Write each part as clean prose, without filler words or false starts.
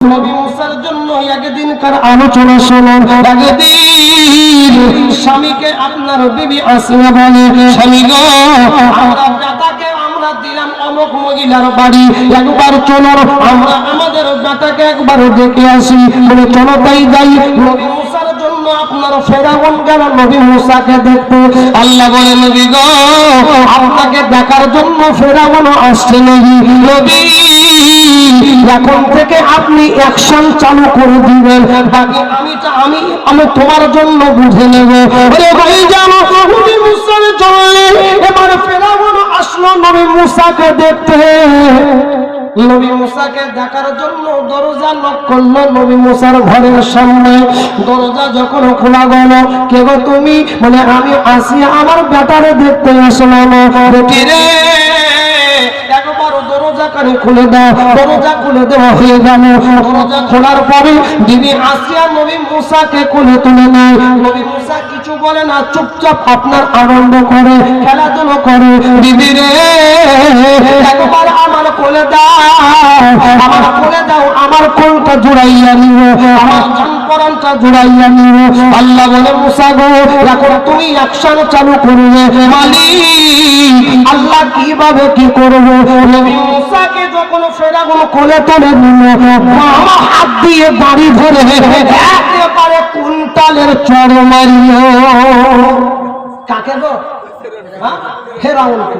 নবী মুসার জন্য একদিনকার আলোচনা শোনো। একদিন স্বামীকে আপনার বিবি আসিয়া বলে, স্বামী গো, আমরা বেটাকে আমরা দিলাম অমুক মহিলার বাড়ি, একবার চলো আমরা আমাদের বেটাকে একবার দেখে আসি। বলে চলো তাই যাই। নবী মুসার জন্য আপনার ফেরাউন গেল নবী মুসাকে দেখতে। আল্লাহ বলে, নবী গো, আপনাকে দেখার জন্য ফেরাউন আসছে। নবী এখন থেকে আপনি অ্যাকশন চালু করে দিবেন, বাকি আমি তোমার জন্য বুঝে নেব। আরে ভাই জানো, নবী মুসার চলে এবার ফেরাউন আসলো নবী মুসাকে দেখতে। নবী মুসাকে দেখার জন্য দরজা নক করলো নবী মুসার ঘরের সামনে। দরজা যখন খোলা গেল, কে গো তুমি? মানে আমি আসিয়া আমার বেটারে দেখতে আসলাম। বেটি রে, একবার দরজা কানে খুলে দাও। দরজা খুলে দেওয়া হয়ে গেল। দরজা খোলার পরে বিবি আসিয়া নবী মুসাকে কোলে তুলে নেয়। নবী মুসা কিছু বলে না, চুপচাপ আপনার আনন্দ করে, খেলাধুলো করে। বিবি রে, একবার আমার কোলে দাও, আমার কোলে দাও, আমার কোলটা জুড়াইয়া নিও, আমার জানপরানটা জুড়াইয়া নিও। আল্লাহ বলে, মুসা গো, এখন তুমি অ্যাকশন চালু করবে। মালিক আল্লাহ কিভাবে কি করবো? নবী মুসাকে যখন ফেরাউন কোলে তুলে নিল, বাবা হাত দিয়ে বাড়ি ধরে একেবারে কুইন্টালের চড় মারিল। কাকে গো? ফেরাউনকে।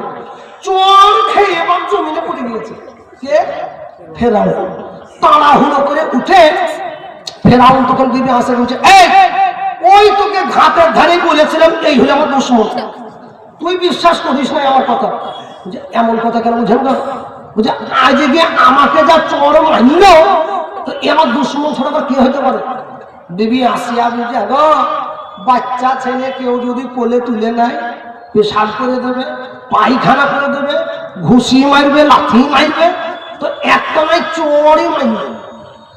চোর খেয়ে এবার জমিনে পড়ে গিয়েছে। কে? ফেরাউন। তাড়াহুড়ো করে উঠে ফেরাউন তখন দিদি আসে বলছে, এই ওই তোকে ঘাটের ধারে বলেছিলাম এই হলো আমার দুশমন, তুই বিশ্বাস করিস না আমার কথা। এমন কথা কেন বুঝেন না? বুঝে আজকে গিয়ে আমাকে যা চড় মারল, তো আমার দুশ্মন ছাড়া কি হতে পারে? দেবী আসিয়া বুঝে, গো বাচ্চা ছেলে কেউ যদি কোলে তুলে নেয়, পেশাব করে দেবে, পায়খানা করে দেবে, ঘুষি মারবে, লাথি মারবে, তো একটা নয় চড়ই মারবে।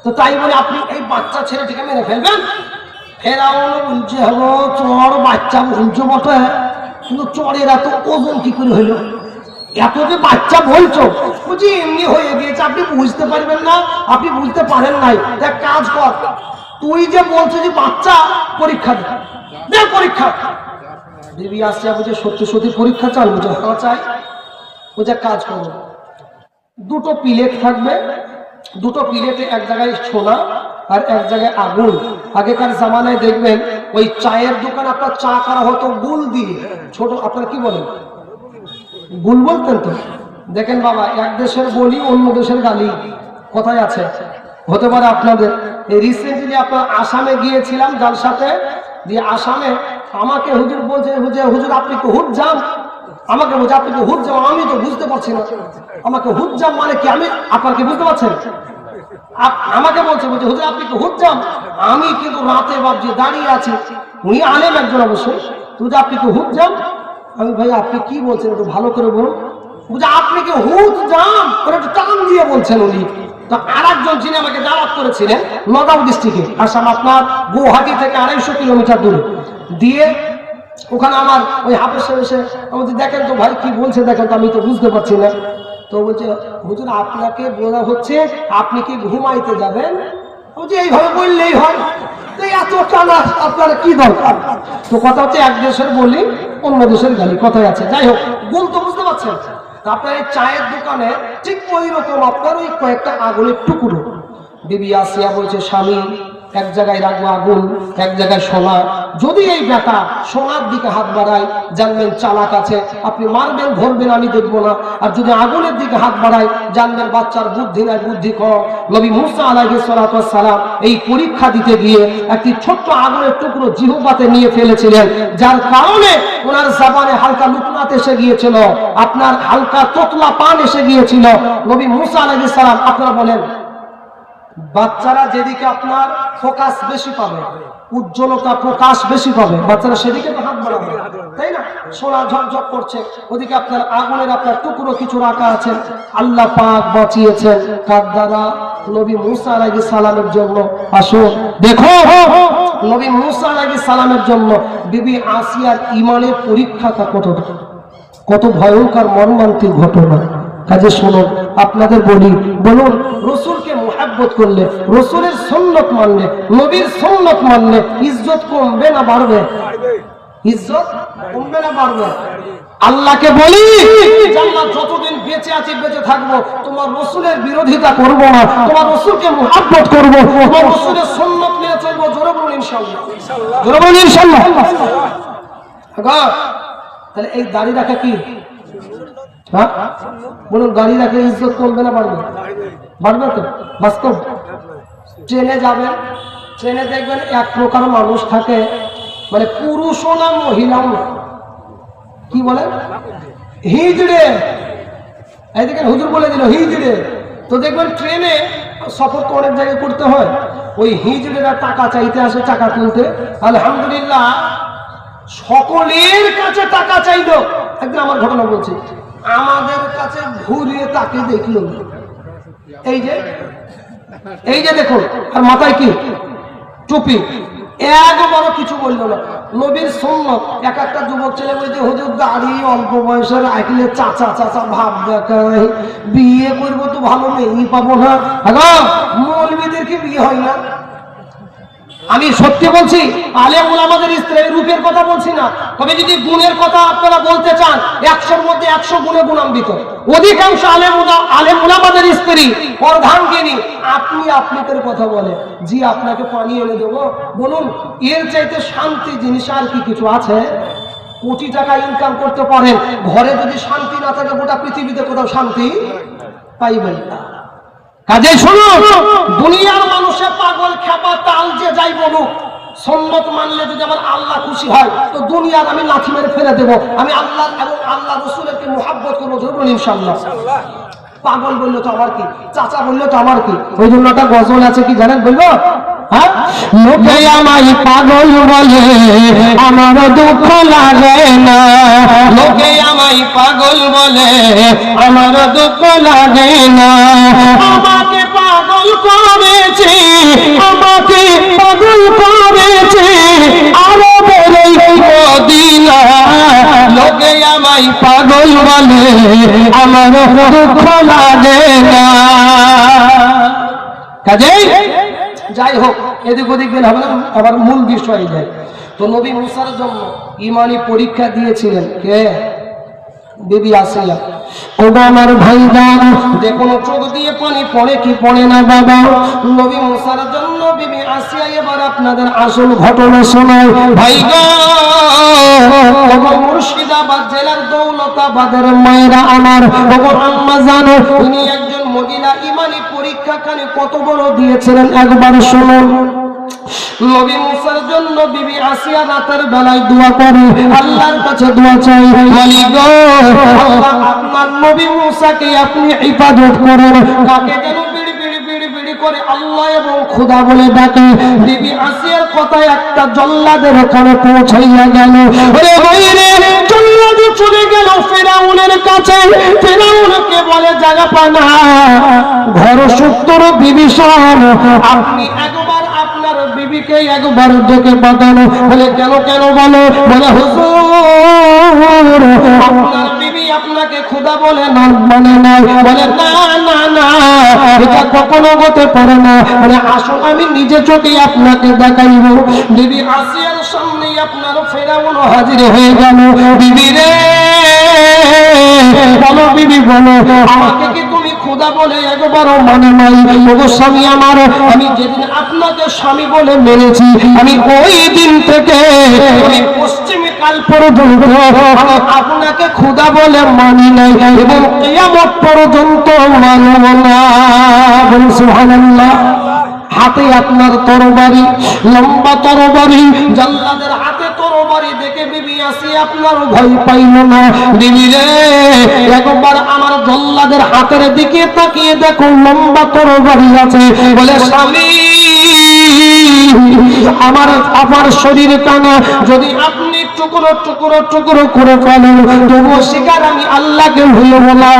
তো তাই বলে আপনি এই বাচ্চা ছেলেটিকে মেরে ফেলবেন? ফেরাউন বলছে, হলো চড় বাচ্চা বলছো বটে, কিন্তু চড়ের এত ওজন কি করে হইল? এত যে বাচ্চা বলছো, বুঝি এমনি হয়ে গিয়েছে, আপনি বুঝতে পারবেন না, আপনি বুঝতে পারেন নাই। দেখ কাজ কর, তুই যে বলছো যে বাচ্চা, পরীক্ষা দে পরীক্ষা। দেবী আসিয়া বুঝে সত্যি সত্যি পরীক্ষা চাল? বুঝে হ্যাঁ চাই। বুঝে কাজ করো, দুটো প্লেট থাকবে, দুটো প্লেটে এক জায়গায় সোনা আর এক জায়গায় আগুন। আগেকার জামানায় দেখবেন ওই চায়ের দোকান আপনার চা করা হতো গুল দিয়ে, ছোট, আপনারা কি বলেন? গুল বলতেন তো। দেখেন বাবা, এক দেশের বলি অন্য দেশের গালি, কোথায় আছে? হতে পারে আপনাদের। এই রিসেন্টলি আপনার আসামে গিয়েছিলাম জালসাতে, দিয়ে আসামে আমাকে হুজুর বলছে, হুজুর আপনি কি হুদ জাম? আমাকে বলছে আপনি কি হুদ জাম? আমি তো বুঝতে পারছি না আমাকে হুদ জাম মানে কি। আমি আপনার কি বুঝতে পারছেন? আমাকে বলছে হুজুর আপনি কি হুদ জাম? আমি কিন্তু রাতে ভাবছি দাঁড়িয়ে আছি, উনি আলেম একজন অবশ্যই, তুই আপনি কি হুদ জাম? আমি ভাই আপনি কি বলছেন একটু ভালো করে বলুন। বুঝে আপনি কি হুদ জাম? একটু টান দিয়ে বলছেন উনি। তো আর একজন যিনি আমাকে দাওয়াত করেছিলেন নগাঁও ডিস্ট্রিক্টে, আসাম আপনার গুয়াহাটি থেকে 250 কিলোমিটার দূরে, দিয়ে ওখানে আমার ওই হাফেজ সাহেব এসে আমাদের, দেখেন তো ভাই কি বলছে, দেখেন তো আমি তো বুঝতে পারছি না। তো বলছে, হুজুর আপনাকে বলা হচ্ছে আপনি কি ঘুমাইতে যাবেন? বলছে এইভাবে বললেই হয়, তো এত টানা আপনার কি দরকার? তো কথা হচ্ছে এক দেশের বলি অন্য দেশের গালি, কথাই আছে। যাই হোক, গুণ তো বুঝতে পারছেন। আপনার এই চায়ের দোকানে ঠিক ওই রকম আপনার ওই কয়েকটা আগুনের টুকরো। বিবি আসিয়া বলছে, স্বামী এক জায়গায় রাখবো আগুন, এক জায়গায় সোনা। যদি এই বেটা সোনার দিকে হাত বাড়ায়, জানবেন চালাক আছে, আপনি মারবেন ধরবেন আমি দেখবো না। আর যদি আগুনের দিকে হাত বাড়ায়, জানবেন বাচ্চার বুদ্ধি নাই, বুদ্ধি কম। নবী মুসা আলাইহিস সালাম এই পরীক্ষা দিতে গিয়ে একটি ছোট্ট আগুনের টুকরো জিহ্বাতে নিয়ে ফেলেছিলেন, যার কারণে ওনার জবানে হালকা লুকনাত এসে গিয়েছিল, আপনার হালকা তোতলা পান এসে গিয়েছিল। নবী মুসা আলাইহিস সালাম, আপনারা বলেন বাচ্চারা যেদিকে আপনার ফোকাস বেশি পাবে, উজ্জ্বলতা প্রকাশ বেশি পাবে, বাচ্চারা সেদিকে তো হাত বাড়াবে, তাই না? সোনা ঝকঝক করছে, ওদিকে আপনার আগুনের আপনার টুকরো কিছু রাখা আছে। আল্লাহ পাক বাঁচিয়েছেন কার দ্বারা? নবী মুসা আলাইহিস সালামের জন্য। আসুন দেখো, নবী মুসা আলাইহিস সালামের জন্য বিবি আসিয়ার ঈমানের পরীক্ষাটা কত ভয়ঙ্কর মর্মান্তিক ঘটনা। কাজে শুনুন, আপনাদের বলি, বলুন রসুলকে মুহাব্বত করলে, রাসূলের সুন্নাত মানলে, নবীর সুন্নাত মানলে ইজ্জত কমবে না বাড়বে? ইজ্জত কমবে না বাড়বে? আল্লাহকে বলি জান্নাত যতদিন বেঁচে আছি বেঁচে থাকবো তোমার রাসূলের বিরোধিতা করব না, তোমার রাসূলকে মুহাব্বত করব, তোমার রাসূলের সুন্নাত নিয়ে চলবো। জোরে বলুন ইনশাআল্লাহ, জোরে বলুন ইনশাআল্লাহ। তাহলে এই দাড়ি রাখা কি? হ্যাঁ বলুন, দাড়ি রাখলে ইজ্জত কমবে না বাড়বে? বাড়বে তো বাস্তব। ট্রেনে যাবেন, ট্রেনে দেখবেন এক প্রকার মানুষ থাকে, মানে পুরুষও না মহিলাও না, কি বলে হিজড়ে। এই দেখেন হুজুর বলে দিল হিজড়ে। তো দেখবেন ট্রেনে সফর তো অনেক জায়গায় করতে হয়, ওই হিজড়েরা টাকা চাইতে আসে, টাকা তুলতে। আলহামদুলিল্লাহ সকলের কাছে টাকা চাইলো। একদিন আমার ঘটনা বলছি, আমাদের কাছে ঘুরিয়ে তাকে দেখলো, এই যে দেখুন, আর মাথায় কি টুপি, একবারও কিছু বললো না। নবীর সুন্নাত। এক একটা যুবক ছেলে বলছে হুজুর দাড়ি অল্প বয়সে রাখলে চাচা চাচা ভাব দেখায়, বিয়ে করবো তো ভালো মেয়েই পাবো না। হ্যালো, মৌলবীদের কি বিয়ে হয় না? আমি সত্যি বলছি, আলেম ওলামাদের স্ত্রীর রূপের কথা বলছি না, তবে যদি গুণের কথা আপনারা বলতে চান 100-র মধ্যে 100 গুণে গুণান্বিত। অধিকাংশ আলেম ওলামাদের স্ত্রী অর্ধাঙ্গিনী। আপনি আপনাদের কথা বলে, জি আপনাকে পানি এনে দেবো, বলুন এর চাইতে শান্তি জিনিস আর কি কিছু আছে? কোটি টাকা ইনকাম করতে পারেন, ঘরে যদি শান্তি না থাকে গোটা পৃথিবীতে কোথাও শান্তি পাইবেন না। কাজে শুনুন, দুনিয়ার মানুষের পাগল খেপা তাল যে যাই বলুক, সুন্নাত মানলে যদি আমার আল্লাহ খুশি হয় তো দুনিয়ার আমি লাঠি মেরে ফেলে দেবো। আমি আল্লাহ এবং আল্লাহ রাসূলকে মুহাব্বত করবো, ধরুন ইনশাআল্লাহ। পাগল বললো তো আমার কি, চাচা বললো তো আমার কি। ওই জন্য একটা গজল আছে, কি জানেন বলবো? হ্যাঁ, লোকে আমায় পাগল বলে আমার দুঃখ লাগে না, লোকে আমায় পাগল বলে আমার দুঃখ লাগে না। আমাকে পাগল করেছে, আমাকে পাগল করেছে আরো বেড়ে মদিনা, লোকে আমায় পাগল বলে আমার দুঃখ লাগে না। কাজেই যাই হোক, এদিক ওদিক গেলে হবে না, আবার মূল বিষয়ে যায়। তো নবী মুসার জন্য ইমানি পরীক্ষা দিয়েছিলেন কে? বিবি আসিয়া। ওগো আমার ভাইজান, যে কোনো চোখ দিয়ে পানি পড়ে কি পড়ে না বাবা? নবী মুসার জন্য বিবি আসিয়া। এবার আপনাদের আসল ঘটনা শোনায় ভাইগণ। মুর্শিদাবাদ জেলার দৌলতাবাদের মায়েরা আমার, ওগো আম্মা জানো, উনি একজন মহিলা ইমানি পরীক্ষা খানে কত বড় দিয়েছিলেন একবার শুনুন। নবী মুসার জন্য বিবি আসিয়া রাতের বেলায় দোয়া করে, আল্লাহর কাছে দোয়া চাই, মালিক গো আল্লাহ আপনার নবী মুসাকে আপনি ইবাদত করেন। কাকে যেন বিড়ি বিড়ি বিড়ি বিড়ি করে আল্লাহ এবং খোদা বলে ডাকে। বিবি আসিয়ার কথায় একটা জল্লাদের ওখানে পৌঁছাইয়া গেল। ওরে ভাইরে, জল্লাদ চলে গেল ফেরাউনের কাছে। ফেরাউনকে বলে জায়গা পানা ঘর সত্তর বিভীষণ, আপনি একবার আপনার বিবিকে একবার ডেকে পাঠানো। বলে কেন কেন বলো? বলে হুজুর আপনার বিবি আপনাকে খোদা বলে না মানে নাই। বলে না না না, এটা কখনো হতে পারে না। বলে আসুন আমি নিজে চোখে আপনাকে দেখাইব। বিবি আসিয়ার সামনে আপনার ফেরাউন হাজির হয়ে গেল। বিবি রে বলো, বিবি বলো, আমাকে কি তুমি খোদা বলে একবারও মানে নাই? ওগো স্বামী আমার, আমি যেদিন আপনাকে স্বামী বলে মেনেছি, আমি ওই দিন থেকে পশ্চিমে কাল পর্যন্ত আমি আপনাকে খোদা বলে মানি নাই এবং কিয়ামত পর্যন্ত মানব না। বলুন সুবহানাল্লাহ। হাতে আপনার তরবারি, লম্বা তরবারি, জল্লাদের হাতে তরবারি দেখে বিবি আসিয়া আপনার ভয় পাইল না। বিবি রে একবার আমার জল্লাদের হাতের দিকে তাকিয়ে দেখো, লম্বা তরবারি আছে। বলে স্বামী আমার আমার শরীর টানা যদি আপনি টুকরো টুকরো টুকরো করে ফেলেন, তবুও শিকার আমি আল্লাহকে হইব না।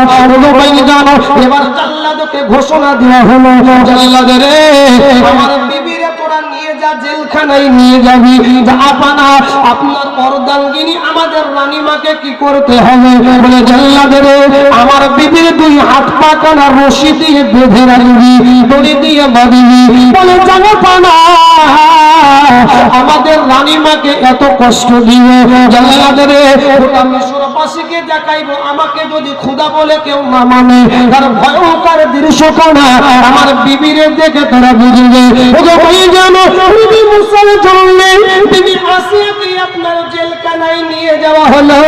ভাই জানো, এবার জল্লাদকে ঘোষণা দেওয়া হলো, জল্লাদ রে আমার বিবিরে তোরা নিয়ে যা জেলখানায় নিয়ে যাবি। জাহাপানা আপনার অর্ধাঙ্গিনী আমাদের রানীমাকে কি করতে হবে? বলে জল্লাদের আমার বিবির দুই হাত পা কানা রশি দিয়ে বেঁধে রাখবি, দড়ি দিয়ে বাঁধবি। বলে জাহাপানা আমাদের রানীমাকে এত কষ্ট দিয়ে জল্লাদের গোটা মিশরবাসীকে দেখাইবো আমাকে যদি খোদা বলে কেউ না মানে তার ভয়ঙ্কর দৃশ্যখানা আমার বিবিরে দেখে তারা বুঝবে। বিবি মুসার জন্য বিবি আসিয়াকে আপনার জেলখানায় নিয়ে যাওয়া হলো।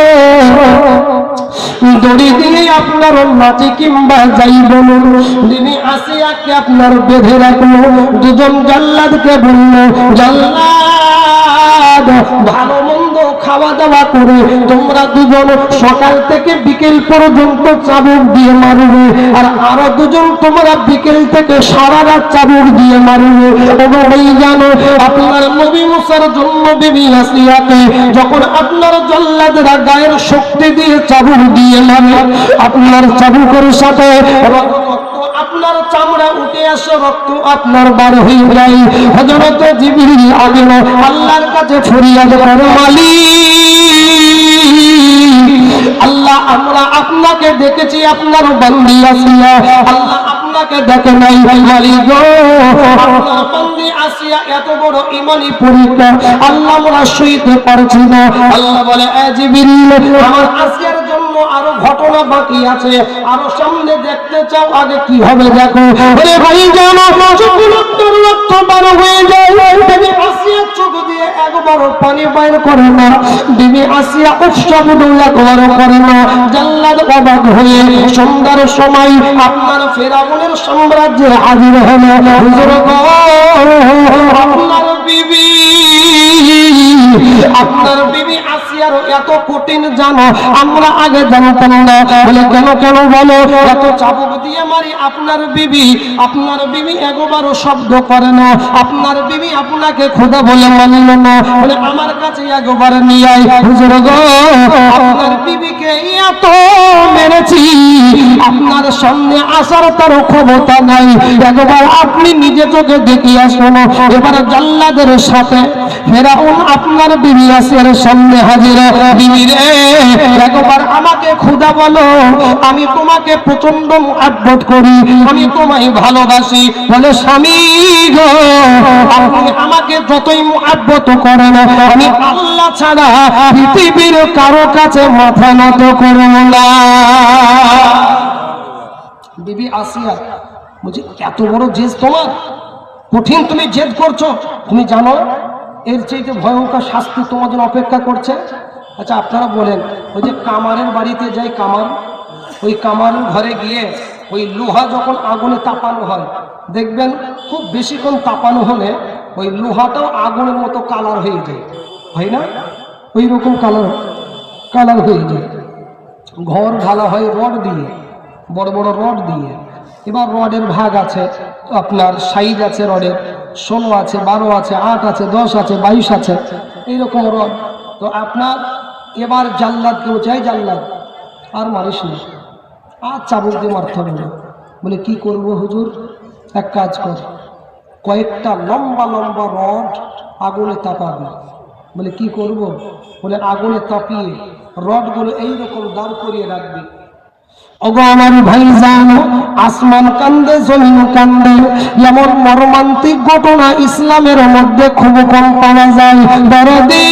দড়ি দিয়ে আপনার নাচে কিংবা যাই বলুন বিবি আসিয়াকে আপনার বেঁধে রাখলো। দুজন জাল্লাদকে বলল, জাল্লাদ ভালো মন্দ খাওয়া দাওয়া করে তোমরা দুজন সকাল থেকে বিকেল পর্যন্ত চাবুক দিয়ে মারবে, আর আরো দুজন তোমরা বিকেল থেকে সারা রাত চাবুক দিয়ে মারবে। ওই জানো আপনার নবী মুসার জন্য বিবি আসিয়াকে যখন আপনার জল্লাদরা গায়ের শক্তি দিয়ে চাবুক দিয়ে মারে, আপনার চাবুকের সাথে আপনার চামড়া উঠে আসে, রক্ত আপনার বার হয়ে যায়। হযরত জিবরিল আমিন আল্লাহর কাছে ফরিয়াদ করে, মালিক আল্লাহ আমরা আপনাকে দেখেছি আপনার বান্দি আসিয়া, আল্লাহ আপনাকে দেখে নাই। মালিক গো আপনার বান্দি আসিয়া এত বড় ঈমানি পরীক্ষা আল্লাহ আমরা সইতে পারছি না। আল্লাহ বলে, এ জিবরিল আমার আসিয়ার জন্য আরো ঘটনা বাকি আছে, আরো সামনে দেখতে চাও, আগে কি হবে দেখো। আরে ভাই জানো চোখের রক্ত বার হয়ে যায়। বিবি আসিয়া চোখ দিয়ে একবারও পানি বাইর করে না, বিবি আসিয়া উৎসবও একবারও করে না। জাল্লাদ অবাক হয়ে সন্ধ্যার সময় আপনার ফেরাউনের সাম্রাজ্যে হাজির হলো। হুজুর গো আপনার বিবি আসিয়ার এত কঠিন জানো আমরা আগে জানতাম না। বলে কেন কেন বলো? এত চাবুক দিয়ে মারি আপনার বিবি একবারও শব্দ করে না, আপনার বিবি আপনাকে খোদা বলে মানিল না। বলে আমার কাছে একবার নিয়ে আয়। হুজুর গো আপনার বিবিকে এত মেরেছি আপনার সামনে আসার তার ক্ষমতা নাই, একবার আপনি নিজে চোখে দেখে আসুন। এবার জাল্লাদের সাথে ফেরাউন আপনার বিবি আসিয়ার সামনে হাজির। বিবি রে একবার আমাকে খোদা বলো, আমি তোমাকে প্রচন্ড মুহাব্বত করি, আমি তোমায় ভালোবাসি। বলে স্বামী গো আপনি আমাকে যতই মুহাব্বত করেন আমি আল্লাহ ছাড়া পৃথিবীর কারো কাছে মাথা নত করব না। বিবি আসিয়া বলছি এত বড় জেদ তোমার, কঠিন তুমি জেদ করছো, তুমি জানো এর চাইতে ভয়ঙ্কর শাস্তি তোমার জন্য অপেক্ষা করছে। আচ্ছা আপনারা বলেন, ওই যে কামারের বাড়িতে যাই কামার, ওই কামারের ঘরে গিয়ে ওই লোহা যখন আগুনে তাপানো হয় দেখবেন খুব বেশিক্ষণ তাপানো হলে ওই লোহাটাও আগুনের মতো কালার হয়ে যায়, হয় না? ওই রকম কালার হয়ে যায়। ঘর ঢালা হয় রড দিয়ে, বড় বড় রড দিয়ে। এবার রডের ভাগ আছে আপনার সাইজ আছে, রডের 16 আছে, 12 আছে, 8 আছে, 10 আছে, 22 আছে, এইরকম রড। তো আপনার এবার জাল্লাদ কেউ চাই, জাল্লাদ আর মারিস না, আর চাবুক দিয়ে মারতে হবে না। বলে কি করবো হুজুর? এক কাজ কর, কয়েকটা লম্বা লম্বা রড আগুনে তাপাবে। বলে কি করব? বলে আগুনে তাপিয়ে রডগুলো এইরকম দাঁড় করিয়ে রাখবি। ওগো আমার ভাই জানো আসমান কান্দে জমিন কান্দে, এমন মর্মান্তিক ঘটনা ইসলামের মধ্যে খুব কম পাওয়া যায়। দরদি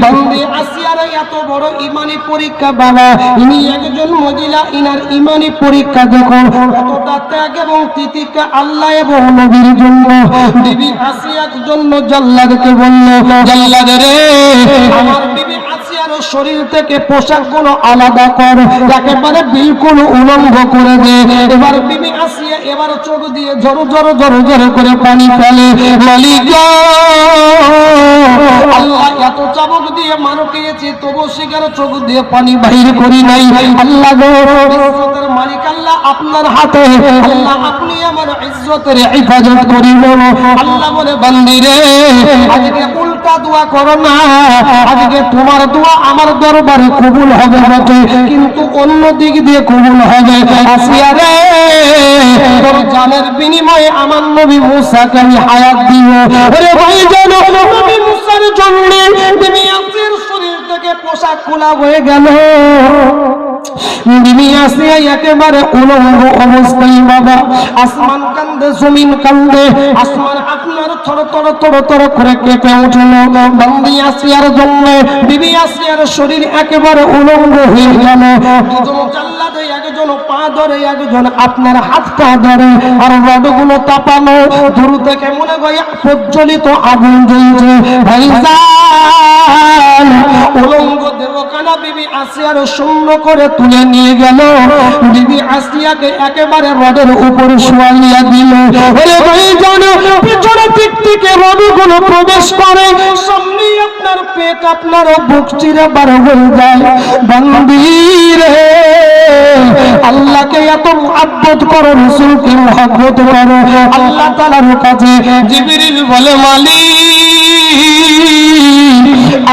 বন্দে আসিয়ার এত বড় ইমানি পরীক্ষা বাবা, ইনি একজন মহিলা, ইনার ইমানি পরীক্ষা দেখুন কতটা ত্যাগ এবং তিতিক্ষা আল্লাহ এবং নবীর জন্য। বিবি আসিয়ার জন্য জাল্লাদকে বলল, জাল্লাদ রে আমার বিবি আসিয়ার শরীর থেকে পোশাকগুলো আলাদা কর, একেবারে বিলকুল উলঙ্গ করে দে। এবার বিবি আসিয়া এবার চোখ দিয়ে জড়ো জড়ো জড়ো জড়ো করে পানি ফেলে। মালিক আল্লাহ এত চাবুক দিয়ে মারো খেয়েছি তবু শিকার চোখ দিয়ে পানি বাহির করি নাই। আল্লাহ গো ইজ্জতের মালিক আল্লাহ আপনার হাতে, আল্লাহ আপনি আমার ইজ্জতের হেফাজত করিবেন। আল্লাহ বলে বান্দি রে আজকে উল্টা দোয়া করো না। আজকে তোমার দোয়া আমার দরবারে কবুল হবে বটে, কিন্তু অন্য দিক দিয়ে কবুল হবে। আসিয়া রে, তোর জানের বিনিময়ে আমার নবী মুসাকে আমি হায়াত দিব। ওরে ভাই জানো, নবী মুসার জন্য বিবি আসিয়ার শরীর থেকে পোশাক খোলা হয়ে গেল। বিবি আসিয়া একেবারে উলঙ্গ অবস্থায় বাবা, আসমান কান্দে, জমিন কান্দে, আসমান আপনার থর থর থর থর করে কেঁপে উঠল। বন্দি আসিয়ার জন্য বিবি আসিয়ার শরীর একেবারে উলঙ্গ হয়ে গেল। দুজন জাল্লাদে, একজন পা ধরে, একজন আপনার হাত পা ধরে, আর রডগুলো তাপানো, দূর থেকে মনে হয় প্রজ্বলিত আগুন জ্বলছে। ভাইজান, উলঙ্গ দেবকানা বিবি আসিয়ার শূন্য করে তুলে নিয়ে গেল। বিবি আসিয়াকে একেবারে রডের উপর শোয়াইয়া দিল। ওরে ভাইজান, পিছনে দিক থেকে রডগুলো প্রবেশ করে, সামনে আপনার পেট, আপনার বুক চিরে বার হয়ে যায়। বন্দীরে, আল্লাহকে এত মুহাব্বত করো, রাসূলকে মুহাব্বত করো। আল্লাহ তাআলার কাছে জিবরিল বলে, মালিক,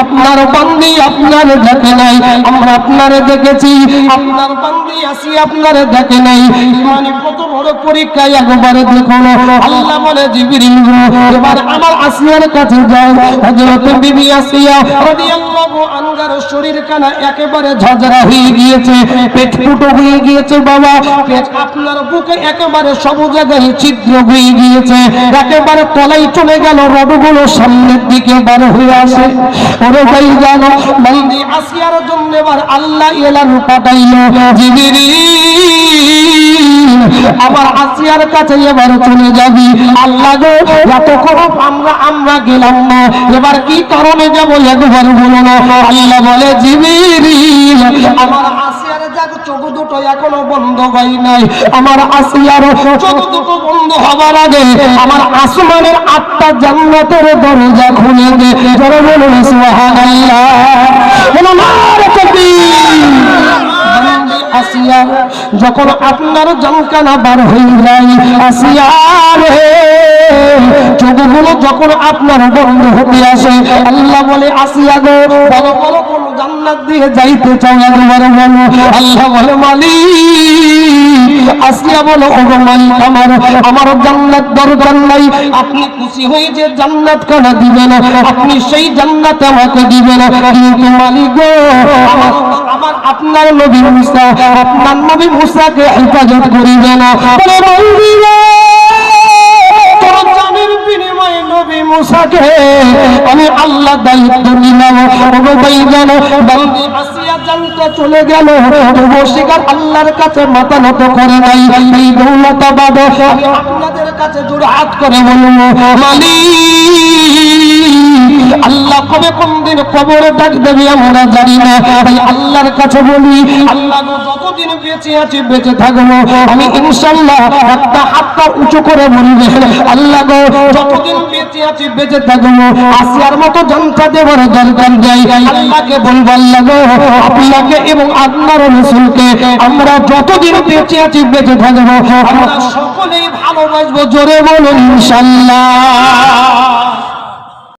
আপনার বান্দি আপনার দেখে নাই, আমরা আপনারে দেখেছি। আপনার বান্দি আসি আপনারে দেখে নাই। মানে কত বড় পরীক্ষা, একবারে দেখুন। আল্লাহ বলে, জিবরিল এবার আমার আসিয়ার কাছে যাও। হযরত বিবি আসিয়া রাদিয়াল্লাহু আনহার শরীর কানা একেবারে ঝরঝরা হয়ে গিয়েছে, পেট ফুটো হয়ে গিয়েছে বাবা। পেট আপনার বুকে একেবারে সব জায়গায় ছিদ্র হয়ে গিয়েছে, একেবারে তলাই চলে গেল, রডগুলো সামনের দিকে বার হয়ে আসে। ওরে ভাই জানো, বন্দি আসিয়ার জন্য এবার আল্লাহ এলান পাঠাইলো, জিবরিল আমার আসিয়ার কাছে এবার চলে যাবি। আল্লাহ গো, এত খরচ আমরা গেলাম না, এবার কি কারণে যাব একবার বলো না। আল্লাহ বলে, জিবরিল আমার আসিয়ার চোখ দুটো এখনো বন্ধ হয় নাই। আমার আসিয়ার চোখ দুটো বন্ধ হবার আগে আমার আসমানের 8টা জান্নাতের দরজা খুলে দে। যারা বলুন সুবহানাল্লাহ, বলুন নারে তাকবীর। আসিয়া যখন আপনার জমকানা বার হয়ে যায়, আসিয়া রে, চোখগুলো যখন আপনার বন্ধ হতে আসে, আল্লাহ বলে, আসিয়া গো, বলো বলো কোন জান্নাত দিয়ে যাইতে চাও একবার বলো। আল্লাহ বলে, মালিক। আসিয়া বলো, ও মালিক, আমার জান্নাত দরকার নাই, আপনি খুশি হয়ে যে জান্নাত কানা দিবেন, আপনি সেই জান্নাত আমাকে দিবেন। কিন্তু মালিক গো, আমার আপনার নবী মুসা, আপনার নবী মুসাকে হেফাজত করিবেন। বলে, বলবি তোর জানের বিনিময়ে নবী মুসাকে আমি আল্লাহ দায়িত্ব নিলাম। ওগো ভাইজান, বন্দি আসিয়া জানতে চলে গেল, তবুও শিকার আল্লাহর কাছে মাথা নত করে নাই। এই দৌলতাবাদ আমি আপনাদের কাছে জোড়ে হাত করে বলবো, মালিক, আল্লাহ কবে কোন দিন কবরে ডাক দেবে আমরা জানি না। তাই আল্লাহর কাছে বলি, আল্লাহ যতদিন বেঁচে আছি, বেঁচে থাকবো, আমি ইনশাআল্লাহ একটা হাতটা উঁচু করে বলবে, আল্লাহ গো, যতদিন বেঁচে আছি, বেঁচে থাকবো, আসিয়ার মতো জান্নাত দেওয়ার দরকার যাই। আল্লাহকে বলবো, আল্লাহ গো, আপনাকে এবং আপনার রাসূলকে আমরা যতদিন বেঁচে আছি, বেঁচে থাকবো, আমরা সকলেই ভালোবাসবো। জোরে বলুন ইনশাআল্লাহ।